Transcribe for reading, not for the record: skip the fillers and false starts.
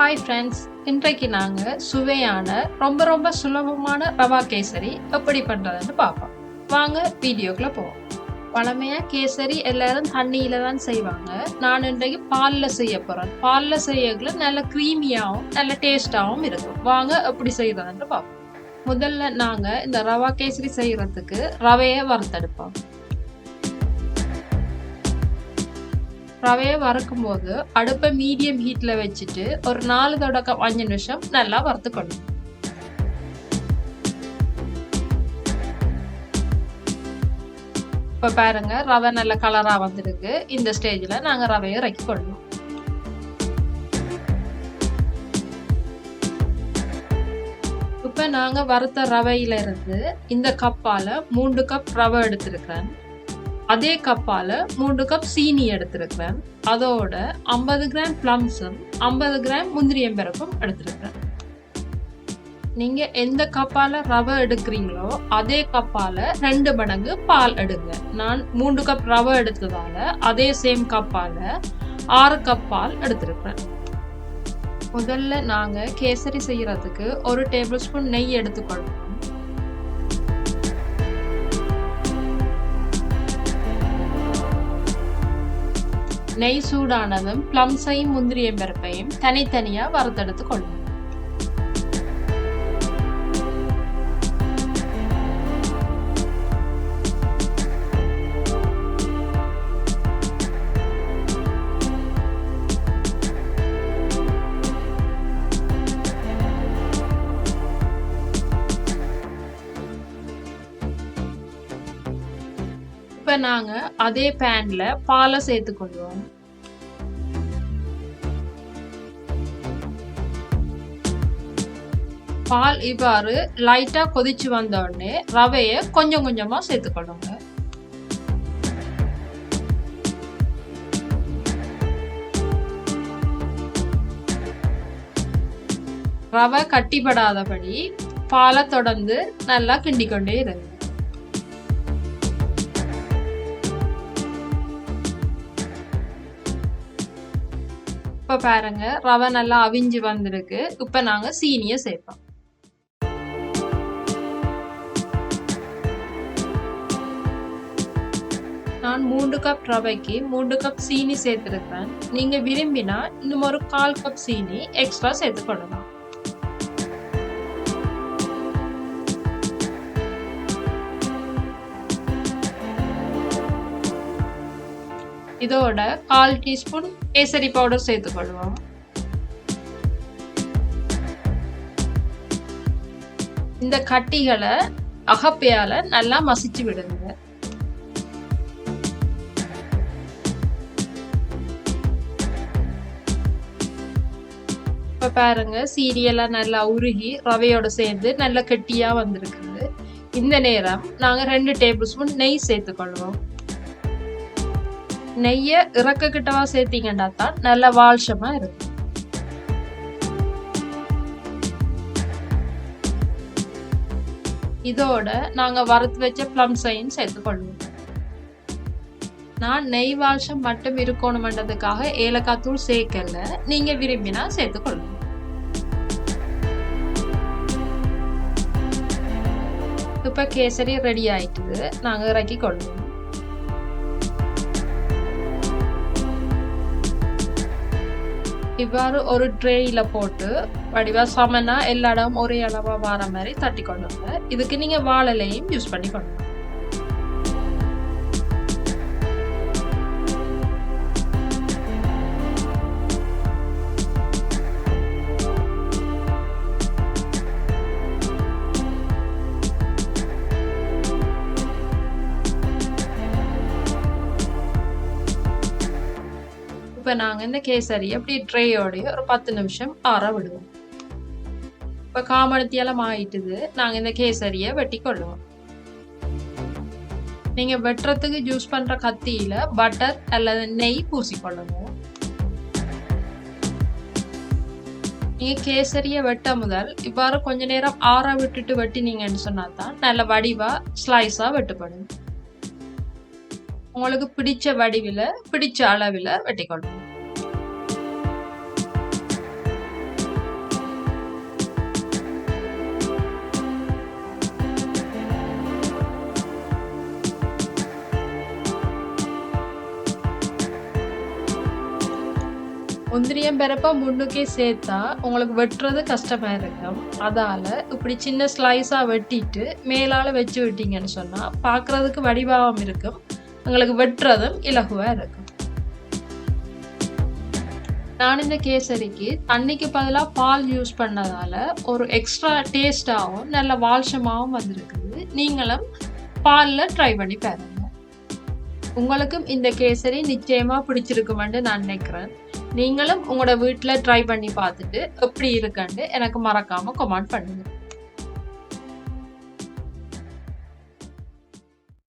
Hi friends, இன்றைக்கு நாங்கள் சுவையான ரொம்ப சுலபமான ரவா கேசரி எப்படி பண்ணுறதுன்னு பார்ப்போம். வாங்க வீடியோக்குள்ளே போவோம். பழமையாக கேசரி எல்லாரும் தண்ணியில் தான் செய்வாங்க. நான் இன்றைக்கு பாலில் செய்ய போகிறேன். பாலில் செய்யக்குள்ள நல்ல க்ரீமியாகவும் நல்ல டேஸ்டாகவும் இருக்கும். வாங்க எப்படி செய்கிறதுன்னு பார்ப்போம். முதல்ல நாங்கள் இந்த ரவா கேசரி செய்கிறதுக்கு ரவையை வறுத்தெடுப்போம். ரவையை வறுக்கும் போது அடுப்பை மீடியம் ஹீட்ல வச்சுட்டு ஒரு 4 தொடக்கம் 5 நிமிஷம் நல்லா வறுத்துக்கணும். இப்ப பாருங்க, ரவை நல்ல கலரா வந்திருக்கு. இந்த ஸ்டேஜ்ல நாங்க ரவையை இறக்கி கொள்ளணும். இப்ப நாங்க வறுத்த ரவையில இருந்து இந்த கப்பால 3 கப் ரவை எடுத்திருக்கேன். அதே கப்பால 3 கப் சீனி எடுத்திருக்கிறேன். அதோட 50 கிராம் பிளம்ஸும் 50 கிராம் முந்திரியம் பருப்பும் எடுத்திருக்கிறேன். நீங்க எந்த கப்பால ரவை எடுக்கிறீங்களோ அதே கப்பால 2 மடங்கு பால் எடுங்க. நான் 3 கப் ரவை எடுத்ததால அதே சேம் கப்பால 6 கப் பால் எடுத்திருக்கிறேன். முதல்ல நாங்க கேசரி செய்யறதுக்கு 1 டேபிள் ஸ்பூன் நெய் எடுத்துக்கொள்வோம். நெய் சூடானதும் பிளம்ஸையும் முந்திரியம் பருப்பையும் தனித்தனியா வறுத்தெடுத்து கொள்ளும். இப்ப நாங்க அதே பேன்ல பாலை சேர்த்து கொள்வோம். பால் இவ்வாறு லைட்டா கொதிச்சு வந்த உடனே ரவைய கொஞ்சம் கொஞ்சமா சேர்த்துக்கொள்ளுங்க. ரவை கட்டிப்படாதபடி பாலை தொடர்ந்து நல்லா கிண்டிக்கொண்டே இருங்க. இப்ப பாருங்க, ரவை நல்லா அவிஞ்சு வந்திருக்கு. இப்ப நாங்க சீனிய சேர்ப்போம். நான் 3 கப் ரவைக்கு 3 கப் சீனி சேர்த்திருக்கேன். நீங்க விரும்பினா இன்னும் ஒரு 1/4 கப் சீனி எக்ஸ்ட்ரா சேர்த்துக்கொள்ளலாம். இதோட 1/4 டீஸ்பூன் கேசரி பவுடர் சேர்த்துக்கொள்வோம். இந்த கட்டிகளை அகப்பையால நல்லா மசிச்சு விடுங்க. இப்ப பாருங்க, சீரியெல்லாம் நல்லா உருகி ரவையோட சேர்ந்து நல்லா கெட்டியா வந்திருக்குது. இந்த நேரம் நாங்க 2 டேபிள் ஸ்பூன் நெய் சேர்த்துக்கொள்வோம். நெய்ய இறக்க கிட்டவா சேர்த்தீங்கன்னா தான் நல்ல வால்ஷமா இருக்கும். இதோட நாங்க வறுத்து வச்ச பிளம்ஸையும் சேர்த்துக்கொள்வோம். நான் நெய் வால்ஷம் மட்டும் இருக்கணும்ன்றதுக்காக ஏலக்காய் தூள் சேர்க்கல. நீங்க விரும்பினா சேர்த்துக்கொள்ளுங்க. இப்ப கேசரி ரெடி ஆயிட்டுது. நாங்க இறக்கி கொள்வோம். இவ்வாறு ஒரு ட்ரேயில போட்டு வடிவா சமனா எல்லா இடமும் ஒரே அளவா வர மாதிரி தட்டி கொள்ளுங்க. இதுக்கு நீங்க வாழலையும் யூஸ் பண்ணி கொள்ளலாம். இப்ப நாங்க இந்த கேசரி அப்படி ட்ரேயோடைய ஒரு 10 நிமிஷம் ஆற விடுவோம். இப்ப காமணத்தியெல்லாம் ஆயிட்டுது. நாங்க இந்த கேசரிய வெட்டி கொள்ளுவோம். நீங்க வெட்டுறதுக்கு யூஸ் பண்ற கத்தியில பட்டர் அல்லது நெய் பூசிக்கொள்ளுங்க. நீங்க கேசரிய வெட்ட முதல் இவ்வாறு கொஞ்ச நேரம் ஆற விட்டுட்டு வெட்டினீங்கன்னு சொன்னாதான் நல்ல வடிவா ஸ்லைஸா வெட்டுப்படும். உங்களுக்கு பிடிச்ச வடிவில பிடிச்ச அளவில் வெட்டிக்கொள்ளணும். முந்திரியம் பருப்பை முன்னுக்கே சேர்த்தா உங்களுக்கு வெட்டுறது கஷ்டமா இருக்கும். அதால இப்படி சின்ன ஸ்லைஸா வெட்டிட்டு மேலால வச்சு விட்டீங்கன்னு சொன்னா பார்க்கறதுக்கு வடிவாகவும் இருக்கும், உங்களுக்கு வெட்டுறதும் இலகுவா இருக்கும். நான் இந்த கேசரிக்கு தண்ணிக்கு பதிலாக பால் யூஸ் பண்ணதால ஒரு எக்ஸ்ட்ரா டேஸ்டாகவும் நல்ல வால்சமாகவும் வந்திருக்குது. நீங்களும் பாலில் ட்ரை பண்ணி பாருங்க. உங்களுக்கும் இந்த கேசரி நிச்சயமா பிடிச்சிருக்குமென்று நான் நினைக்கிறேன். நீங்களும் உங்களோட வீட்டில் ட்ரை பண்ணி பார்த்துட்டு எப்படி இருக்குன்னு எனக்கு மறக்காம கமெண்ட் பண்ணுங்க.